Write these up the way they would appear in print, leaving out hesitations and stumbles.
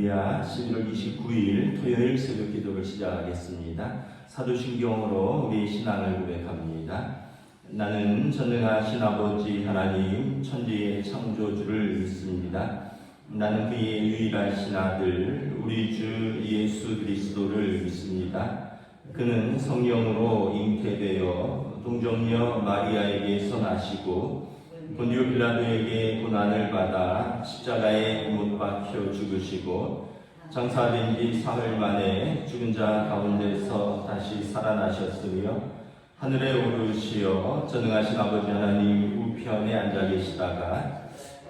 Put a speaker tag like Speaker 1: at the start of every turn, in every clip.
Speaker 1: 할렐루야. 11월 29일 토요일 새벽 기도를 시작하겠습니다. 사도신경으로 우리의 신앙을 고백합니다. 나는 전능하신 아버지 하나님 천지의 창조주를 믿습니다. 나는 그의 유일하신 아들 우리 주 예수 그리스도를 믿습니다. 그는 성령으로 잉태되어 동정녀 마리아에게서 나시고 본디오 빌라도에게 고난을 받아 십자가에 못 박혀 죽으시고 장사된 지 사흘 만에 죽은 자 가운데서 다시 살아나셨으며 하늘에 오르시어 전능하신 아버지 하나님 우편에 앉아 계시다가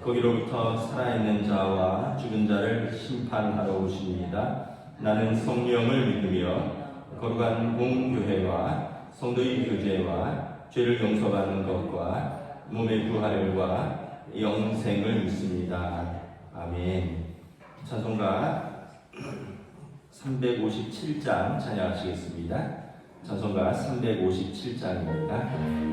Speaker 1: 거기로부터 살아있는 자와 죽은 자를 심판하러 오십니다. 나는 성령을 믿으며 거룩한 공교회와 성도의 교제와 죄를 용서받는 것과 몸의 부활과 영생을 믿습니다. 아멘. 찬송가 357장 찬양하시겠습니다. 찬송가 357장입니다.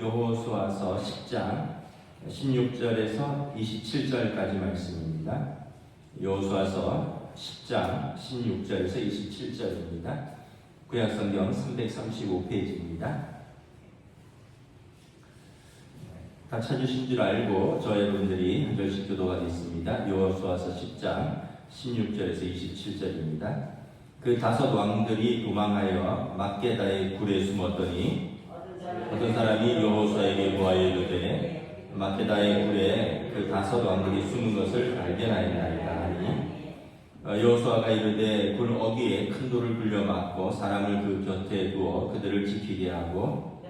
Speaker 1: 여호수아서 10장 16절에서 27절까지 말씀입니다. 여호수아서 10장 16절에서 27절입니다. 구약성경 335페이지입니다. 다 찾으신 줄 알고 저 여러분들이 한 절씩 교도가 있습니다. 여호수아서 10장 16절에서 27절입니다. 그 다섯 왕들이 도망하여 막게다의 굴에 숨었더니 어떤 사람이 여호수아에게 보아여 이르되 막게다의 굴에 그 다섯 왕들이 숨은 것을 발견하였나이다 하니 여호수아가 이르되 굴 어귀에 큰 돌을 굴려 막고 사람을 그 곁에 두어 그들을 지키게 하고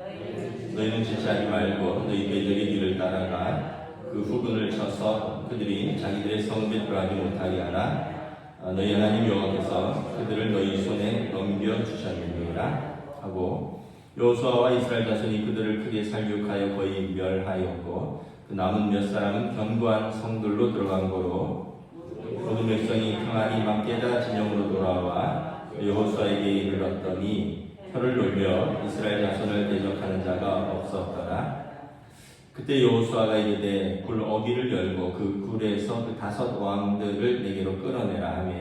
Speaker 1: 너희는 지체하지 말고 너희 대적의 길을 따라가 그 후군을 쳐서 그들이 자기들의 성읍에 들어가지 못하게 하라. 너희 하나님 여호와께서 그들을 너희 손에 넘겨주셨느니라 하고 여호수아와 이스라엘 자손이 그들을 크게 살육하여 거의 멸하였고 그 남은 몇 사람은 견고한 성들로 들어간 거로 모든 백성이 평안히 막게다 진영으로 돌아와 여호수아에게 이르렀더니 혀를 놀며 이스라엘 자손을 대적하는 자가 없었더라. 그때 여호수아가 이르되 굴 어귀를 열고 그 굴에서 그 다섯 왕들을 내게로 끌어내라 하며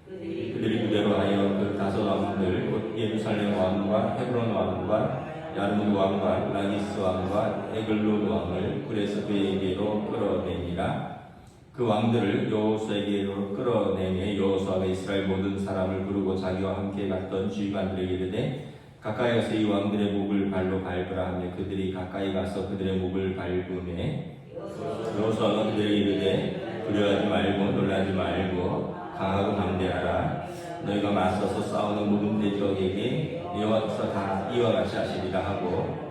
Speaker 1: 그들이 그대로 하여 그 다섯 왕들 곧 예루살렘 왕과 헤브론 왕과 야르문 왕과 라기스 왕과 에글론 왕을 굴에서 그에게로 끌어내니라. 그 왕들을 여호수아에게로 끌어내매 여호수아가 이스라엘 모든 사람을 부르고 자기와 함께 갔던 주의관들에게 이르되 가까이 가서 이 왕들의 목을 발로 밟으라 하며 그들이 가까이 가서 그들의 목을 밟으매 여호수아가 그들에게 이르되 두려워하지 말고 놀라지 말고 강하고 담대하라. 너희가 맞서서 싸우는 모든 대적에게 여호와께서 다 이와 같이 하시리라 하고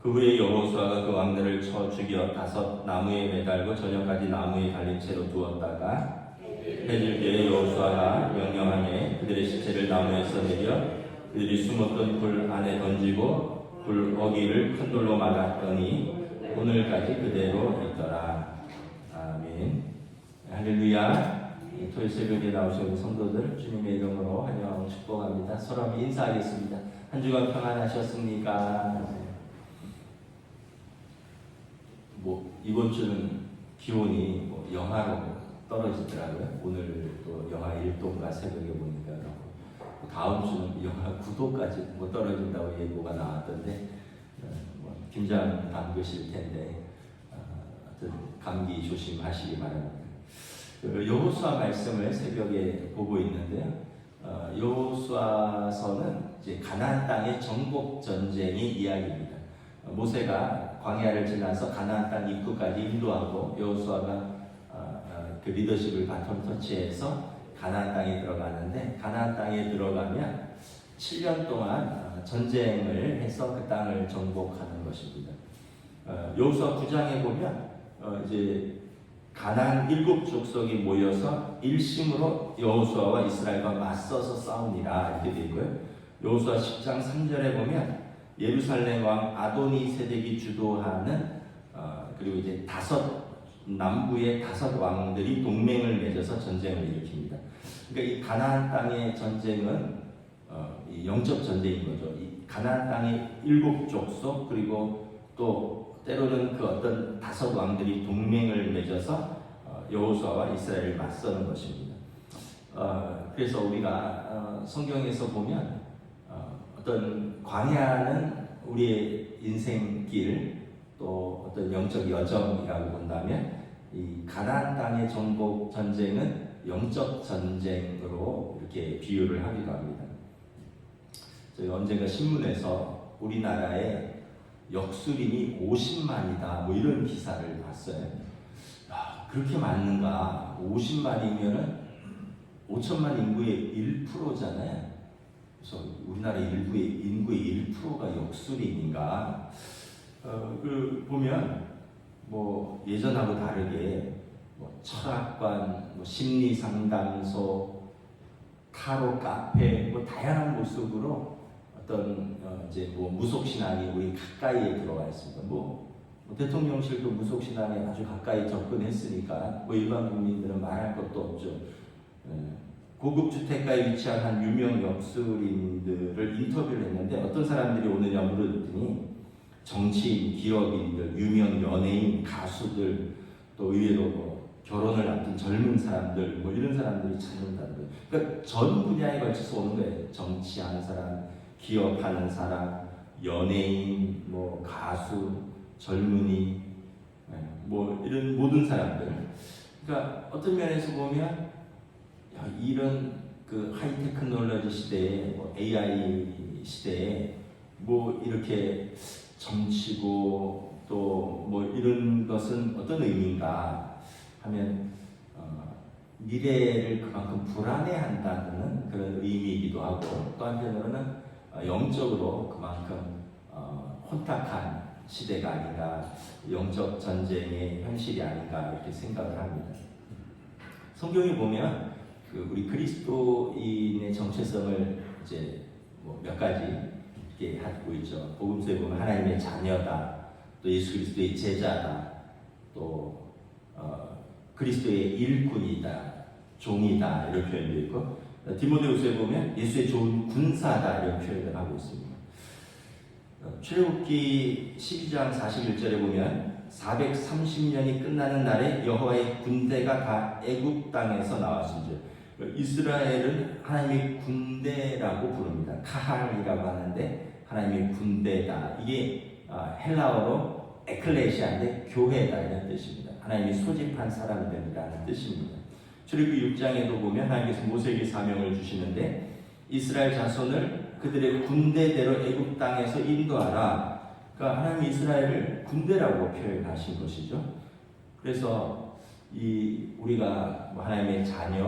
Speaker 1: 그 후에 여호수아가 그 왕들을 쳐 죽여 다섯 나무에 매달고 저녁까지 나무에 달린 채로 두었다가 해질 때에 여호수아가 명령하며 그들의 시체를 나무에서 내려 그들이 숨었던 굴 안에 던지고 굴 어귀를 큰 돌로 막았더니 오늘까지 그대로 있더라. 아멘. 할렐루야. 토요일 새벽에 나오신 성도들 주님의 이름으로 환영하고 축복합니다. 서로 함께 인사하겠습니다. 한 주간 평안하셨습니까? 이번 주는 기온이 영하로 떨어지더라고요. 오늘 또 영하 1도인가 새벽에 보니까 다음 주는 영하 9도까지 떨어진다고 예고가 나왔던데 긴장 담그실 텐데 감기 조심하시기 바랍니다. 여호수아 말씀을 새벽에 보고 있는데요. 여호수아서는 이제 가나안 땅의 정복 전쟁의 이야기입니다. 모세가 광야를 지나서 가나안 땅 입구까지 인도하고 여호수아가 그 리더십을 바톤 터치해서 가나안 땅에 들어가는데 가나안 땅에 들어가면 7년 동안 전쟁을 해서 그 땅을 정복하는 것입니다. 여호수아 9장에 보면 이제 가나안 7족속이 모여서 일심으로 여호수아와 이스라엘과 맞서서 싸우니라 이렇게 되어 있고요. 여호수아 10장 3절에 보면 예루살렘 왕 아도니 세덱이 주도하는 그리고 이제 남부의 다섯 왕들이 동맹을 맺어서 전쟁을 일으킵니다. 그러니까 이 가나안 땅의 전쟁은 이 영적 전쟁인 거죠. 이 가나안 땅의 7족속 그리고 또 때로는 그 어떤 다섯 왕들이 동맹을 맺어서 여호수아와 이스라엘을 맞서는 것입니다. 그래서 우리가 성경에서 보면 어떤 광야는 우리의 인생길 또 어떤 영적 여정이라고 본다면 이 가나안 땅의 정복 전쟁은 영적 전쟁으로 이렇게 비유를 하기도 합니다. 저희 언젠가 신문에서 우리나라에 역수림이 50만이다 이런 기사를 봤어요. 그렇게 많은가? 50만이면은 5천만 인구의 1%잖아요. 그래서 우리나라 인구의 1%가 역수림인가? 보면 예전하고 다르게 철학관, 심리 상담소, 타로 카페 다양한 모습으로 어떤 이제 무속 신앙이 우리 가까이에 들어와 있습니다. 대통령실도 무속 신앙에 아주 가까이 접근했으니까 일반 국민들은 말할 것도 없죠. 고급 주택가에 위치한 한 유명 역술인들을 인터뷰를 했는데 어떤 사람들이 오느냐 물었더니 정치인, 기업인들, 유명 연예인, 가수들 또 의외로 결혼을 앞둔 젊은 사람들 이런 사람들이 찾는다는 거예요. 그러니까 전 분야에 걸쳐서 오는 거예요. 정치하는 사람, 기업하는 사람, 연예인, 가수, 젊은이 뭐 이런 모든 사람들. 그러니까 어떤 면에서 보면 이런 그 하이테크놀로지 시대에, 뭐 AI 시대에 뭐 이렇게 점치고 또 뭐 이런 것은 어떤 의미인가 하면 미래를 그만큼 불안해한다는 그런 의미이기도 하고, 또 한편으로는 영적으로 그만큼 혼탁한 시대가 아닌가, 영적 전쟁의 현실이 아닌가 이렇게 생각을 합니다. 성경에 보면 우리 그리스도인의 정체성을 이제 뭐 몇 가지 이렇게 하고 있죠. 복음서에 보면 하나님의 자녀다, 또 예수 그리스도의 제자다, 또 그리스도의 일꾼이다, 종이다 이런 표현도 있고, 디모데후서에 보면 예수의 좋은 군사다 이런 표현을 하고 있습니다. 출애굽기 12장 41절에 보면 430년이 끝나는 날에 여호와의 군대가 다 애굽 땅에서 나왔은즉, 이스라엘은 하나님의 군대라고 부릅니다. 카할이라고 하는데 하나님의 군대다. 이게 헬라어로 에클레시아인데 교회다 이런 뜻입니다. 하나님이 소집한 사람들이라는 뜻입니다. 출애굽기 6장에도 보면 하나님께서 모세에게 사명을 주시는데 이스라엘 자손을 그들의 군대대로 애굽 땅에서 인도하라. 그러니까 하나님이 이스라엘을 군대라고 표현하신 것이죠. 그래서 우리가 뭐 하나님의 자녀,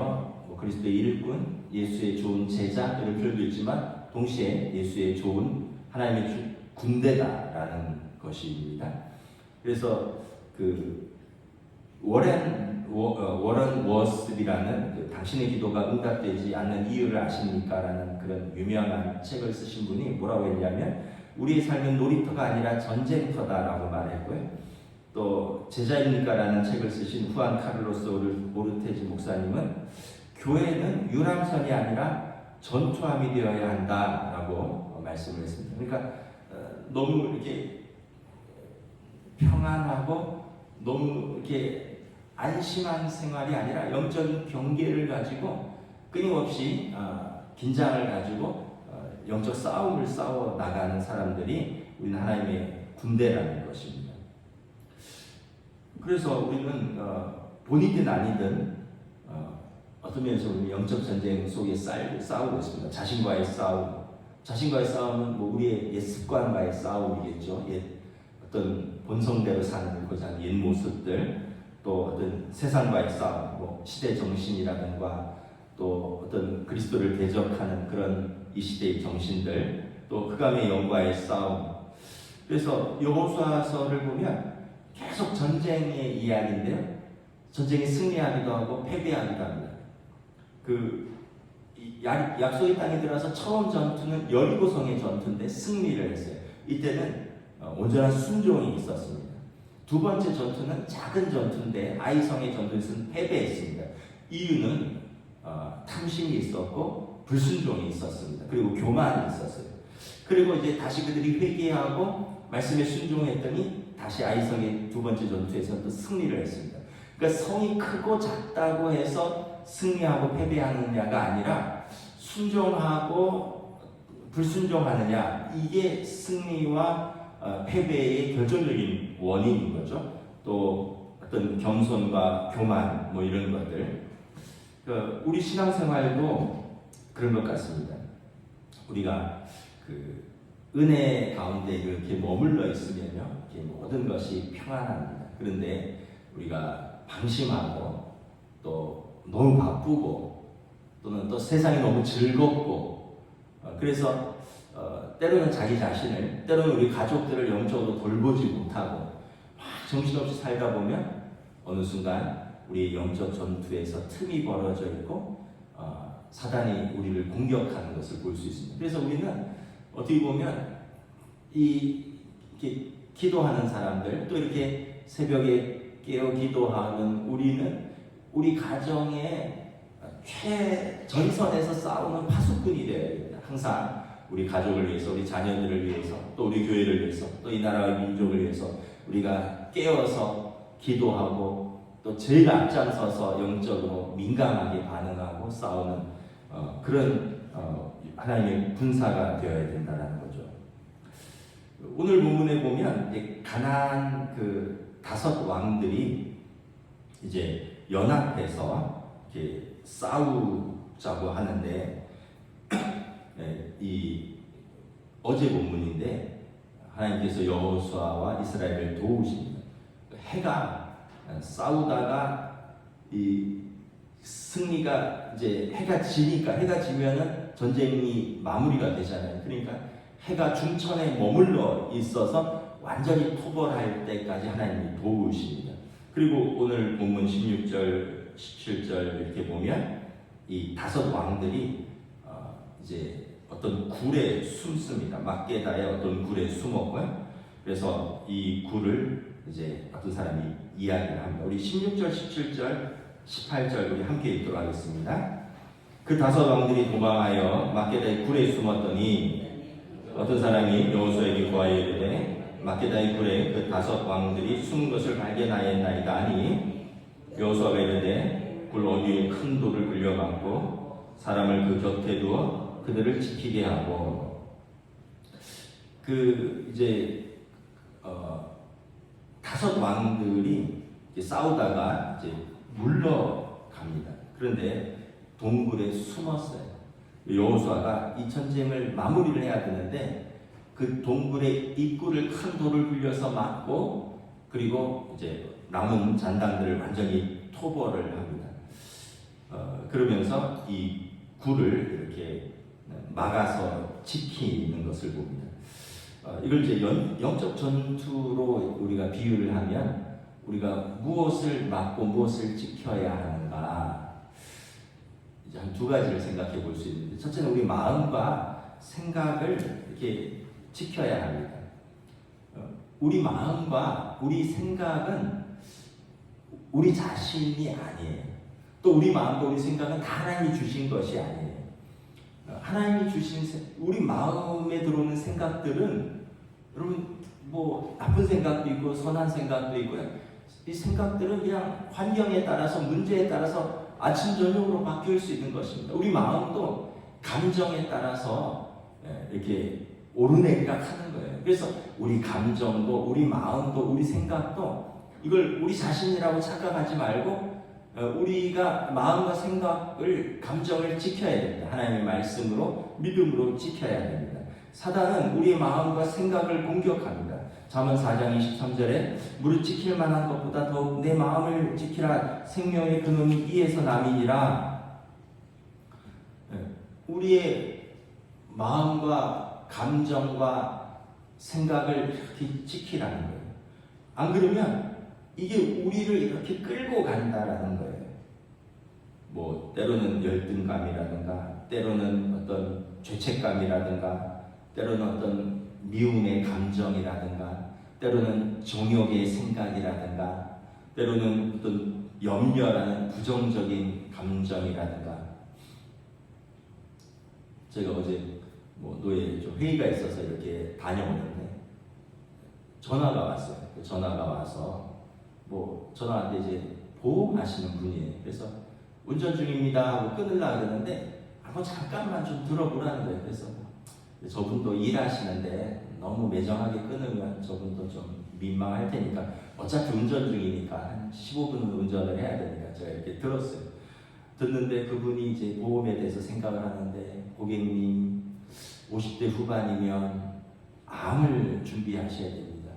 Speaker 1: 뭐 그리스도의 일꾼, 예수의 좋은 제자 이런 표현도 있지만 동시에 예수의 좋은 하나님의 군대다라는 것입니다. 그래서 워런 워스비라는 당신의 기도가 응답되지 않는 이유를 아십니까? 라는 그런 유명한 책을 쓰신 분이 뭐라고 했냐면, 우리의 삶은 놀이터가 아니라 전쟁터다라고 말했고요. 또 제자입니까? 라는 책을 쓰신 후안 카를로스 오르테지 목사님은 교회는 유람선이 아니라 전투함이 되어야 한다라고 말씀을 했습니다. 그러니까 너무 이렇게 평안하고 너무 이렇게 안심한 생활이 아니라 영적인 경계를 가지고 끊임없이 긴장을 가지고 영적 싸움을 싸워 나가는 사람들이 우리는 하나님의 군대라는 것입니다. 그래서 우리는 본이든 아니든 어떤 면에서 우리는 영적 전쟁 속에 싸우고 있습니다. 자신과의 싸움은 뭐 우리의 옛 습관과의 싸움이겠죠. 어떤 본성대로 살고자 하는 옛 모습들, 또 어떤 세상과의 싸움, 뭐 시대 정신이라든가 또 어떤 그리스도를 대적하는 그런 이 시대의 정신들, 또 흑암의 영과의 싸움. 그래서 여호수아서를 보면 계속 전쟁의 이야기인데요, 전쟁에 승리하기도 하고 패배하기도 합니다. 약속의 땅에 들어가서 처음 전투는 여리고성의 전투인데 승리를 했어요. 이때는 온전한 순종이 있었습니다. 두 번째 전투는 작은 전투인데 아이성의 전투에서는 패배했습니다. 이유는 탐심이 있었고 불순종이 있었습니다. 그리고 교만이 있었어요. 그리고 이제 다시 그들이 회개하고 말씀에 순종했더니 다시 아이성의 두 번째 전투에서 또 승리를 했습니다. 그러니까 성이 크고 작다고 해서 승리하고 패배하느냐가 아니라 순종하고 불순종하느냐, 이게 승리와 패배의 결정적인 원인인 거죠. 또 어떤 겸손과 교만 뭐 이런 것들. 우리 신앙생활도 그런 것 같습니다. 우리가 은혜 가운데 이렇게 머물러 있으면요, 이렇게 모든 것이 평안합니다. 그런데 우리가 방심하고 또 너무 바쁘고 또는 또 세상이 너무 즐겁고 그래서 때로는 자기 자신을, 때로는 우리 가족들을 영적으로 돌보지 못하고 막 정신없이 살다 보면 어느 순간 우리의 영적 전투에서 틈이 벌어져 있고 사단이 우리를 공격하는 것을 볼 수 있습니다. 그래서 우리는 어떻게 보면 이렇게 기도하는 사람들, 또 이렇게 새벽에 깨어 기도하는 우리는 우리 가정의 최전선에서 싸우는 파수꾼이 되어야 됩니다. 항상 우리 가족을 위해서, 우리 자녀들을 위해서, 또 우리 교회를 위해서, 또 이 나라와 민족을 위해서 우리가 깨어서 기도하고 또 제일 앞장서서 영적으로 민감하게 반응하고 싸우는 그런 하나님의 군사가 되어야 된다는 거죠. 오늘 본문에 보면 가나안 다섯 왕들이 이제 연합해서 이렇게 싸우자고 하는데 이 어제 본문인데 하나님께서 여호수아와 이스라엘을 도우십니다. 해가 싸우다가 이 승리가 이제 해가 지면은 전쟁이 마무리가 되잖아요. 그러니까 해가 중천에 머물러 있어서 완전히 토벌할 때까지 하나님이 도우십니다. 그리고 오늘 본문 16절, 17절 이렇게 보면 이 다섯 왕들이 이제 어떤 굴에 숨습니다. 막게다의 어떤 굴에 숨었고요. 그래서 이 굴을 이제 어떤 사람이 이야기를 합니다. 우리 16절, 17절, 18절 우리 함께 읽도록 하겠습니다. 그 다섯 왕들이 도망하여 막게다의 굴에 숨었더니 어떤 사람이 여호수아에게 구하여 이르되 막게다의 굴에 그 다섯 왕들이 숨은 것을 발견하였나이다 하니 여호수아가 이르되 굴 어디에 큰 돌을 굴려갖고 사람을 그 곁에 두어 그들을 지키게 하고 그 이제 다섯 왕들이 이제 싸우다가 이제 물러갑니다. 그런데 동굴에 숨었어요. 여호수아가 이 전쟁을 마무리를 해야 되는데 그 동굴의 입구를 큰 돌을 굴려서 막고 그리고 이제 남은 잔당들을 완전히 토벌을 합니다. 그러면서 이 굴을 이렇게 막아서 지키는 것을 봅니다. 이걸 이제 영적 전투로 우리가 비유를 하면 우리가 무엇을 막고 무엇을 지켜야 하는가 이제 한 두 가지를 생각해 볼 수 있는데 첫째는 우리 마음과 생각을 이렇게 지켜야 합니다. 우리 마음과 우리 생각은 우리 자신이 아니에요. 또 우리 마음과 우리 생각은 다 하나님이 주신 것이 아니에요. 하나님이 주신 우리 마음에 들어오는 생각들은 여러분 뭐 나쁜 생각도 있고 선한 생각도 있고요. 이 생각들은 그냥 환경에 따라서 문제에 따라서 아침 저녁으로 바뀔 수 있는 것입니다. 우리 마음도 감정에 따라서 이렇게 오르내리락 하는 거예요. 그래서 우리 감정도 우리 마음도 우리 생각도 이걸 우리 자신이라고 착각하지 말고 우리가 마음과 생각을 감정을 지켜야 됩니다. 하나님의 말씀으로 믿음으로 지켜야 됩니다. 사단은 우리의 마음과 생각을 공격합니다. 잠언 4장 23절에 무릇 지킬 만한 것보다 더욱 내 마음을 지키라 생명의 근원이 이에서 남이니라. 우리의 마음과 감정과 생각을 이렇게 지키라는 거예요. 안 그러면 이게 우리를 이렇게 끌고 간다라는 거예요. 뭐 때로는 열등감이라든가 때로는 어떤 죄책감이라든가 때로는 어떤 미움의 감정이라든가 때로는 정욕의 생각이라든가 때로는 어떤 염려라는 부정적인 감정이라든가 제가 어제 뭐 노예 좀 회의가 있어서 이렇게 다녀오는데 전화가 왔어요. 그 전화가 와서 뭐 전화한테 이제 보험하시는 분이에요. 그래서 운전 중입니다 하고 끊으려고 그러는데 뭐 잠깐만 좀 들어보라는 거예요. 그래서 저분도 일하시는데 너무 매정하게 끊으면 저분도 좀 민망할 테니까 어차피 운전 중이니까 한 15분은 운전을 해야 되니까 제가 이렇게 들었어요. 듣는데 그분이 이제 보험에 대해서 생각을 하는데 고객님 50대 후반이면 암을 준비하셔야 됩니다.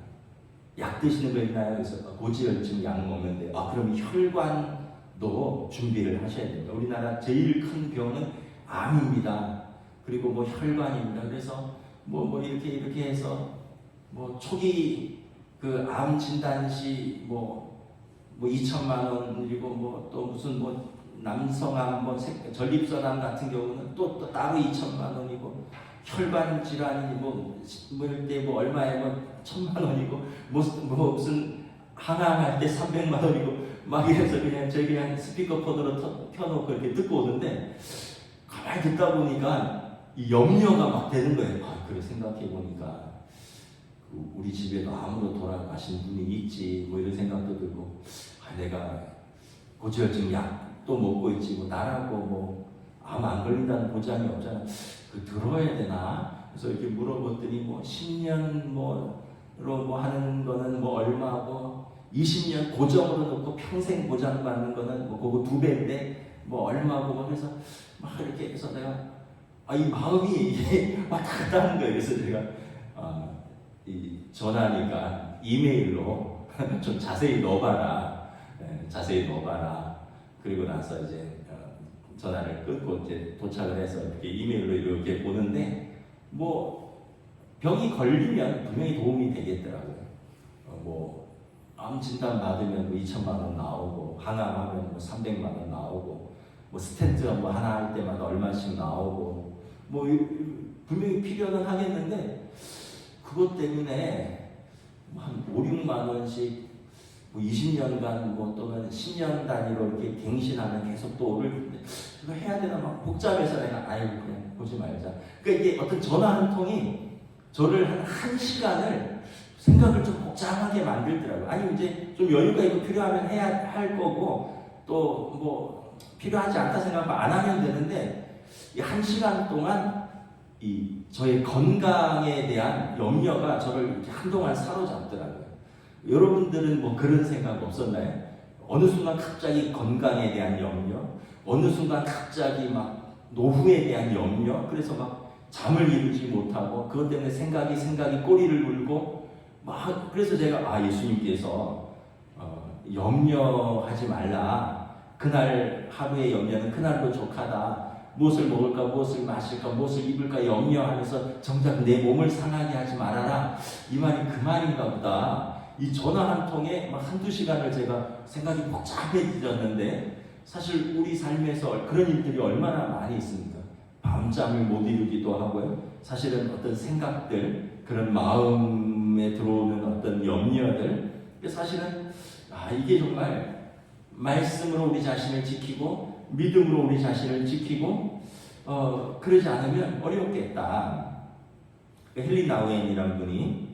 Speaker 1: 약 드시는 거 있나요? 그래서 고지혈증 약 먹는데 그럼 혈관도 준비를 하셔야 됩니다. 우리나라 제일 큰 병은 암입니다. 그리고 뭐 혈관입니다. 그래서 뭐 이렇게 해서 뭐 초기 그 암 진단 시 뭐 2천만 원이고 뭐 또 무슨 뭐 남성암 뭐 전립선암 같은 경우는 또 따로 2천만 원이고 혈관 질환이 뭐 이럴 때 뭐 얼마에 뭐 1,000만 원이고 뭐 무슨 항암할 때 300만 원이고 막 이래서 그냥 저희 스피커폰으로 켜놓고 이렇게 듣고 오는데 가만히 듣다 보니까 이 염려가 막 되는 거예요. 그래 생각해 보니까 우리 집에도 암으로 돌아가신 분이 있지 뭐 이런 생각도 들고 내가 고지혈증 약도 먹고 있지 뭐 나라고 뭐 암 안 걸린다는 보장이 없잖아. 그 들어야 되나? 그래서 이렇게 물어봤더니 뭐 10년 뭐로 뭐 하는 거는 뭐 얼마고 20년 고정으로 놓고 평생 보장받는 거는 뭐 그거 2배인데 뭐 얼마고 막 그래서 막 이렇게 해서 내가 이 마음이 이게 왔다 갔다 하는 거예요. 그래서 제가 이 전화니까 이메일로 좀 자세히 넣어봐라. 자세히 넣어봐라. 그리고 나서 이제 전화를 끊고 이제 도착을 해서 이렇게 이메일로 이렇게 보는데 뭐 병이 걸리면 분명히 도움이 되겠더라고요. 암 진단 받으면 뭐 2천만 원 나오고, 항암하면 뭐 300만 원 나오고, 뭐 스텐트 뭐 하나 할 때마다 얼마씩 나오고, 뭐 분명히 필요는 하겠는데 그것 때문에 한 5, 6만 원씩 뭐 20년간 뭐 또는 10년 단위로 이렇게 갱신하면 계속 또 오를 텐데 이거 해야 되나 막 복잡해서 내가 그냥 보지 말자. 그러니까 이게 어떤 전화 한 통이 저를 한 1시간을 생각을 좀 복잡하게 만들더라고요. 아니 이제 좀 여유가 있고 필요하면 해야 할 거고 또 뭐 필요하지 않다 생각하면 안 하면 되는데 이 1시간 동안 이 저의 건강에 대한 염려가 저를 이렇게 한동안 사로잡더라고요. 여러분들은 뭐 그런 생각 없었나요? 어느 순간 갑자기 건강에 대한 염려, 어느 순간 갑자기 막 노후에 대한 염려, 그래서 막 잠을 이루지 못하고 그것 때문에 생각이 꼬리를 물고 막 그래서 제가 예수님께서 염려하지 말라. 그날 하루의 염려는 그날로 족하다. 무엇을 먹을까, 무엇을 마실까, 무엇을 입을까 염려하면서 정작 내 몸을 상하게 하지 말아라. 이 말이 그 말인가 보다. 이 전화 한 통에 막 1~2시간을 제가 생각이 복잡해졌는데 사실 우리 삶에서 그런 일들이 얼마나 많이 있습니까? 밤잠을 못 이루기도 하고요. 사실은 어떤 생각들, 그런 마음에 들어오는 어떤 염려들, 사실은 이게 정말 말씀으로 우리 자신을 지키고 믿음으로 우리 자신을 지키고 그러지 않으면 어렵겠다. 헨리 나우엔이라는 분이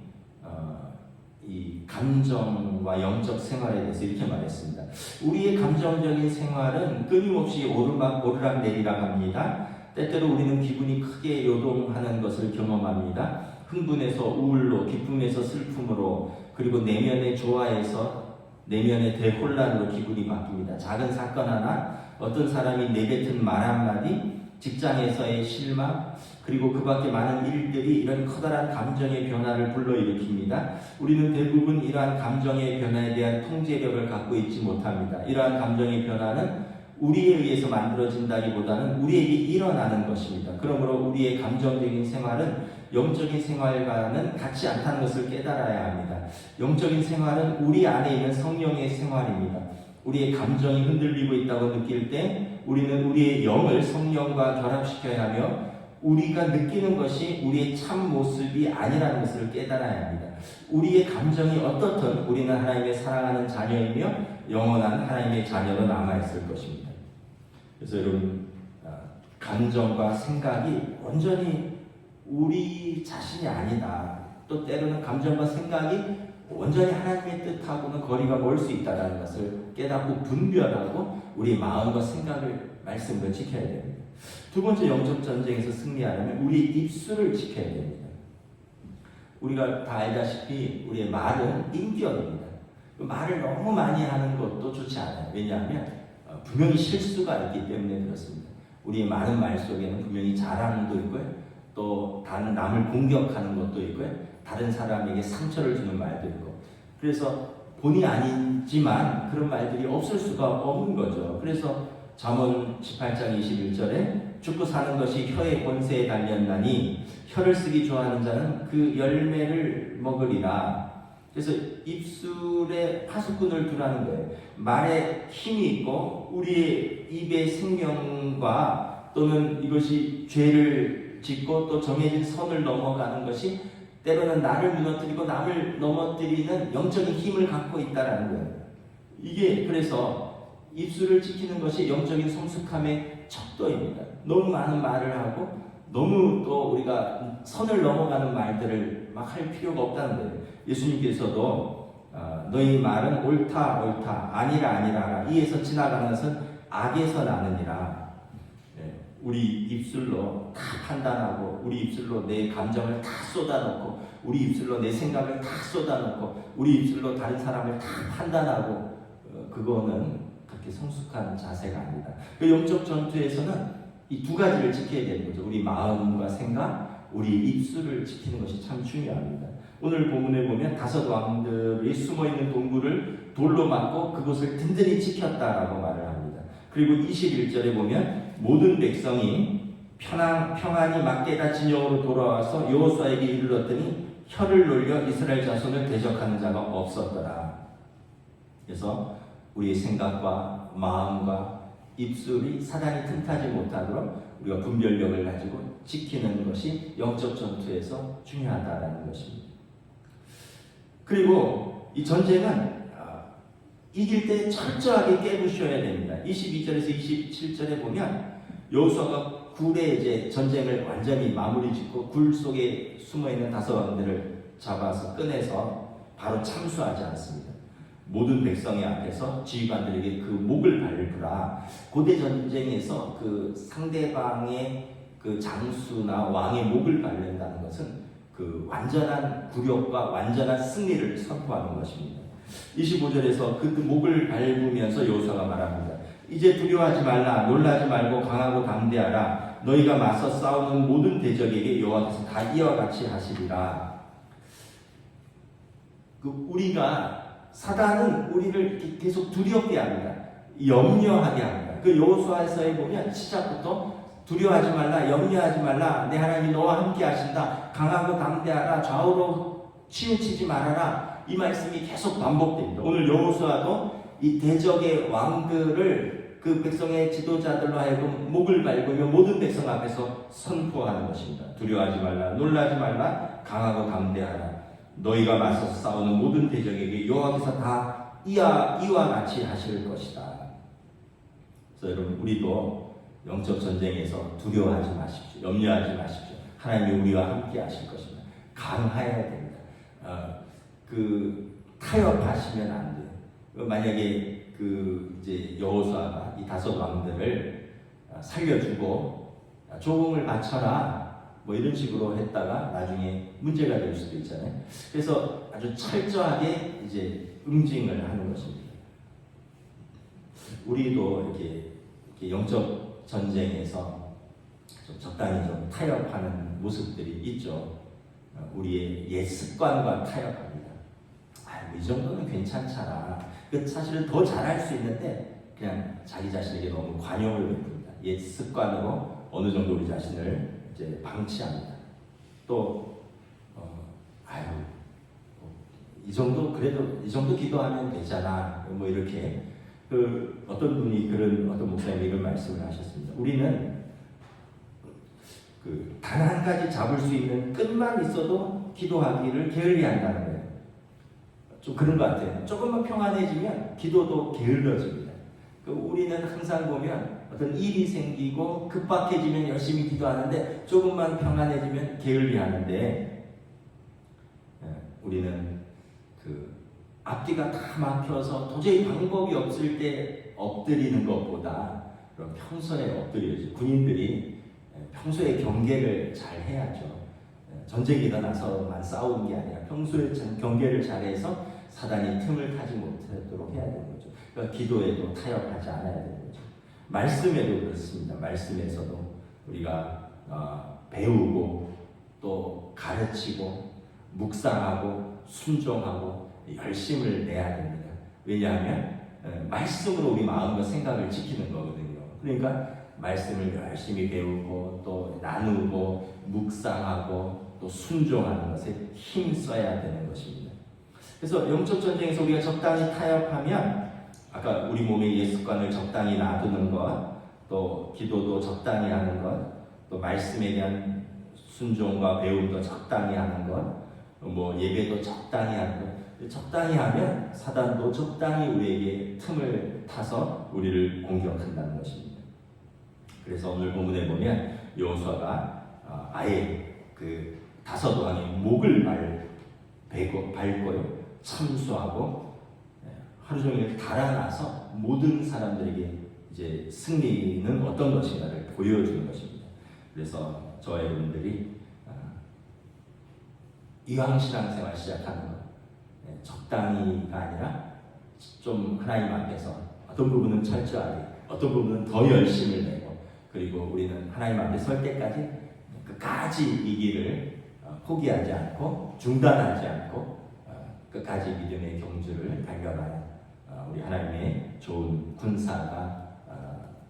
Speaker 1: 이 감정과 영적 생활에 대해서 이렇게 말했습니다. 우리의 감정적인 생활은 끊임없이 오르락 내리락 합니다. 때때로 우리는 기분이 크게 요동하는 것을 경험합니다. 흥분해서 우울로, 기쁨에서 슬픔으로, 그리고 내면의 좋아에서 내면의 대혼란으로 기분이 바뀝니다. 작은 사건 하나, 어떤 사람이 내뱉은 말 한마디, 직장에서의 실망, 그리고 그 밖에 많은 일들이 이런 커다란 감정의 변화를 불러일으킵니다. 우리는 대부분 이러한 감정의 변화에 대한 통제력을 갖고 있지 못합니다. 이러한 감정의 변화는 우리에 의해서 만들어진다기보다는 우리에게 일어나는 것입니다. 그러므로 우리의 감정적인 생활은 영적인 생활과는 같지 않다는 것을 깨달아야 합니다. 영적인 생활은 우리 안에 있는 성령의 생활입니다. 우리의 감정이 흔들리고 있다고 느낄 때 우리는 우리의 영을 성령과 결합시켜야 하며 우리가 느끼는 것이 우리의 참 모습이 아니라는 것을 깨달아야 합니다. 우리의 감정이 어떻든 우리는 하나님의 사랑하는 자녀이며 영원한 하나님의 자녀로 남아있을 것입니다. 그래서 여러분, 감정과 생각이 온전히 우리 자신이 아니다. 또 때로는 감정과 생각이 온전히 하나님의 뜻하고는 거리가 멀 수 있다는 것을 깨닫고 분별하고 우리 마음과 생각을 말씀으로 지켜야 됩니다. 두 번째 영적 전쟁에서 승리하려면 우리 입술을 지켜야 됩니다. 우리가 다 알다시피 우리의 말은 인격입니다. 말을 너무 많이 하는 것도 좋지 않아요. 왜냐하면 분명히 실수가 있기 때문에 그렇습니다. 우리의 많은 말 속에는 분명히 자랑도 있고요. 또 다른 남을 공격하는 것도 있고요. 다른 사람에게 상처를 주는 말도 있고. 그래서 본의 아니지만 그런 말들이 없을 수가 없는 거죠. 그래서 잠언 18장 21절에 죽고 사는 것이 혀의 권세에 달렸나니 혀를 쓰기 좋아하는 자는 그 열매를 먹으리라. 그래서 입술에 파수꾼을 두라는 거예요. 말에 힘이 있고 우리의 입의 생명과 또는 이것이 죄를 짓고 또 정해진 선을 넘어가는 것이 때로는 나를 무너뜨리고 남을 넘어뜨리는 영적인 힘을 갖고 있다는 거예요. 이게 그래서 입술을 지키는 것이 영적인 성숙함의 척도입니다. 너무 많은 말을 하고 너무 또 우리가 선을 넘어가는 말들을 막 할 필요가 없다는 거예요. 예수님께서도 너희 말은 옳다 아니라 하라. 이에서 지나가는 것은 악에서 나느니라. 우리 입술로 다 판단하고 우리 입술로 내 감정을 다 쏟아놓고 우리 입술로 내 생각을 다 쏟아놓고 우리 입술로 다른 사람을 다 판단하고 그거는 그렇게 성숙한 자세가 아니다. 그 영적 전투에서는 이 두 가지를 지켜야 되는 거죠. 우리 마음과 생각, 우리 입술을 지키는 것이 참 중요합니다. 오늘 본문에 보면 5 왕들이 숨어있는 동굴을 돌로 막고 그곳을 든든히 지켰다라고 말을 합니다. 그리고 21절에 보면 모든 백성이 평안히 막게다 진영으로 돌아와서 여호수아에게 이르렀더니 혀를 놀려 이스라엘 자손을 대적하는 자가 없었더라. 그래서 우리의 생각과 마음과 입술이 사단이 틈타지 못하도록 우리가 분별력을 가지고 지키는 것이 영적 전투에서 중요하다라는 것입니다. 그리고 이 전쟁은 이길 때 철저하게 깨부셔야 됩니다. 22절에서 27절에 보면 여호수아가 굴에 이제 전쟁을 완전히 마무리 짓고 굴 속에 숨어 있는 5 왕들을 잡아서 꺼내서 바로 참수하지 않습니다. 모든 백성의 앞에서 지휘관들에게 그 목을 밟으라. 고대 전쟁에서 그 상대방의 그 장수나 왕의 목을 밟는다는 것은 그 완전한 굴욕과 완전한 승리를 선포하는 것입니다. 25절에서 그 목을 밟으면서 여호수아가 말합니다. 이제 두려워하지 말라. 놀라지 말고 강하고 담대하라. 너희가 맞서 싸우는 모든 대적에게 여호와께서 다 이와 같이 하시리라. 사단은 우리를 계속 두렵게 합니다. 염려하게 합니다. 그 여호수아서에 보면 시작부터 두려워하지 말라, 염려하지 말라, 내 하나님이 너와 함께 하신다, 강하고 담대하라, 좌우로 치우치지 말아라. 이 말씀이 계속 반복됩니다. 오늘 여호수아도 이 대적의 왕들을 그 백성의 지도자들로 하여금 목을 밟으며 모든 백성 앞에서 선포하는 것입니다. 두려워하지 말라, 놀라지 말라, 강하고 담대하라. 너희가 맞서서 싸우는 모든 대적에게 여호와께서 다 이와 같이 하실 것이다. 그래서 여러분, 우리도 영적 전쟁에서 두려워하지 마십시오. 염려하지 마십시오. 하나님이 우리와 함께 하실 것입니다. 강해야 됩니다. 타협하시면 안 돼요. 만약에 이제 여호수아가 이 5 왕들을 살려주고 조공을 바쳐라 뭐 이런 식으로 했다가 나중에 문제가 될 수도 있잖아요. 그래서 아주 철저하게 이제 응징을 하는 것입니다. 우리도 이렇게 영적 전쟁에서 좀 적당히 좀 타협하는 모습들이 있죠. 우리의 옛 습관과 타협합니다. 이 정도는 괜찮잖아. 사실은 더 잘할 수 있는데 그냥 자기 자신에게 너무 관용을 베풉니다. 옛 습관으로 어느 정도 우리 자신을 이제 방치합니다. 또 이 정도 그래도 이 정도 기도하면 되잖아. 뭐 이렇게 어떤 분이 어떤 목사님이 이런 말씀을 하셨습니다. 우리는 단 한 가지 잡을 수 있는 끈만 있어도 기도하기를 게을리한다는 거예요. 좀 그런 것 같아요. 조금만 평안해지면 기도도 게을러집니다. 우리는 항상 보면 어떤 일이 생기고 급박해지면 열심히 기도하는데 조금만 평안해지면 게을리하는데 우리는 앞뒤가 다 막혀서 도저히 방법이 없을 때 엎드리는 것보다 그런 평소에 엎드려야죠. 군인들이 평소에 경계를 잘 해야죠. 전쟁이 일어나서만 싸우는 게 아니라 평소에 경계를 잘해서 사단이 틈을 타지 못하도록 해야 되는 거죠. 그러니까 기도에도 타협하지 않아야 되는 거죠. 말씀에도 그렇습니다. 말씀에서도 우리가 배우고 또 가르치고 묵상하고 순종하고 열심을 내야 됩니다. 왜냐하면 말씀으로 우리 마음과 생각을 지키는 거거든요. 그러니까 말씀을 열심히 배우고 또 나누고 묵상하고 또 순종하는 것에 힘써야 되는 것입니다. 그래서 영적 전쟁에서 우리가 적당히 타협하면 아까 우리 몸의 옛 습관을 적당히 놔두는 것, 또 기도도 적당히 하는 것, 또 말씀에 대한 순종과 배움도 적당히 하는 것, 뭐 예배도 적당히 하는 것, 적당히 하면 사단도 적당히 우리에게 틈을 타서 우리를 공격한다는 것입니다. 그래서 오늘 본문에 보면 여호수아가 아예 5 왕의 목을 밟고요, 참수하고 하루 종일 달아나서 모든 사람들에게 이제 승리는 어떤 것인가를 보여주는 것입니다. 그래서 저와 여러분들이 이왕 신앙생활 시작하는 거, 적당히가 아니라 좀 하나님 앞에서 어떤 부분은 철저하게, 어떤 부분은 더 열심을 내고, 그리고 우리는 하나님 앞에 설 때까지 끝까지 이 길을 포기하지 않고 중단하지 않고 끝까지 믿음의 경주를 달려가는 우리 하나님의 좋은 군사가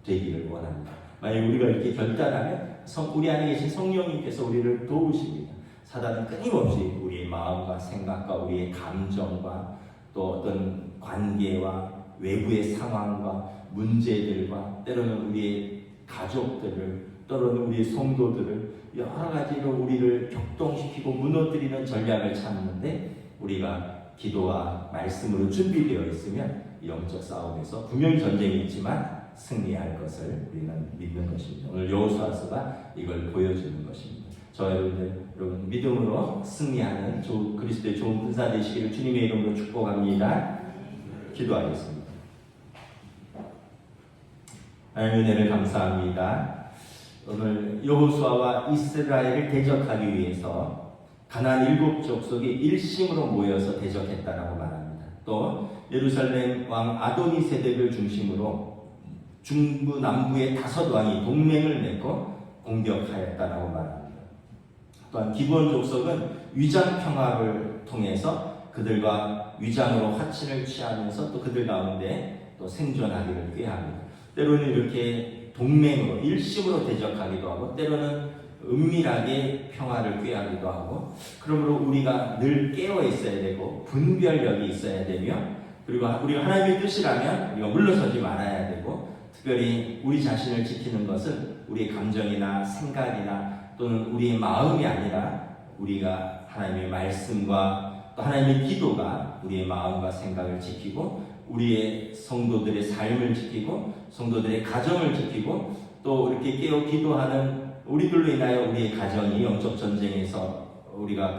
Speaker 1: 되기를 원합니다. 만약 우리가 이렇게 결단하면 우리 안에 계신 성령님께서 우리를 도우십니다. 사단은 끊임없이 우리의 마음과 생각과 우리의 감정과 또 어떤 관계와 외부의 상황과 문제들과 때로는 우리의 가족들을, 때로는 우리의 성도들을 여러 가지로 우리를 격동시키고 무너뜨리는 전략을 찾는데, 우리가 기도와 말씀으로 준비되어 있으면 영적 싸움에서 분명히 전쟁이 있지만 승리할 것을 우리는 믿는 것입니다. 오늘 여호수아서가 이걸 보여주는 것입니다. 저 여러분 믿음으로 승리하는 그리스도의 좋은 군사 되시기를 주님의 이름으로 축복합니다. 기도하겠습니다. 하나님의 은혜를 감사합니다. 오늘 여호수아와 이스라엘을 대적하기 위해서 가나안 7 족속이 일심으로 모여서 대적했다라고 말합니다. 또 예루살렘 왕 아도니세덱을 중심으로 중부 남부의 5 왕이 동맹을 맺고 공격하였다라고 말합니다. 또한 기브온 족속은 위장 평화를 통해서 그들과 위장으로 화친을 취하면서 또 그들 가운데 또 생존하기를 꾀합니다. 때로는 이렇게 동맹으로 일심으로 대적하기도 하고, 때로는 은밀하게 평화를 꾀하기도 하고, 그러므로 우리가 늘 깨어 있어야 되고 분별력이 있어야 되며, 그리고 우리가 하나님의 뜻이라면 우리가 물러서지 말아야 되고, 특별히 우리 자신을 지키는 것은 우리의 감정이나 생각이나 또는 우리의 마음이 아니라 우리가 하나님의 말씀과 또 하나님의 기도가 우리의 마음과 생각을 지키고, 우리의 성도들의 삶을 지키고, 성도들의 가정을 지키고, 또 이렇게 깨어 기도하는 우리들로 인하여 우리의 가정이 영적 전쟁에서 우리가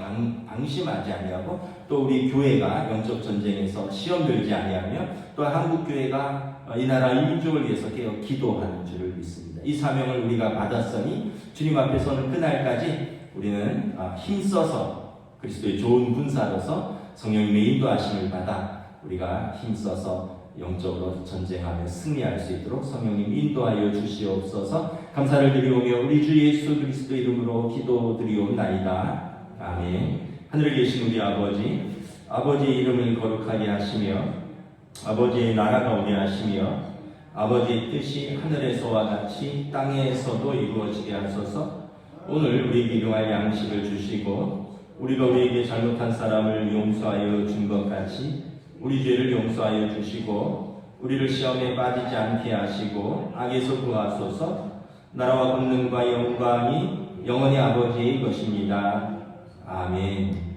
Speaker 1: 방심하지 아니하고, 또 우리 교회가 영적 전쟁에서 시험 들지 아니하며, 또 한국 교회가 이 나라 이 민족을 위해서 깨어 기도하는 줄을 믿습니다. 이 사명을 우리가 받았으니 주님 앞에 서는 그날까지 우리는 힘써서 그리스도의 좋은 군사로서 성령님의 인도하심을 받아 우리가 힘써서 영적으로 전쟁하며 승리할 수 있도록 성령님 인도하여 주시옵소서. 감사를 드리오며 우리 주 예수 그리스도 이름으로 기도드리옵나이다. 아멘. 하늘에 계신 우리 아버지, 아버지의 이름을 거룩하게 하시며 아버지의 나라가 오게 하시며 아버지의 뜻이 하늘에서와 같이 땅에서도 이루어지게 하소서. 오늘 우리에게 일용할 양식을 주시고 우리가 우리에게 잘못한 사람을 용서하여 준 것 같이 우리 죄를 용서하여 주시고 우리를 시험에 빠지지 않게 하시고 악에서 구하소서. 나라와 권능과 영광이 영원히 아버지의 것입니다. 아멘.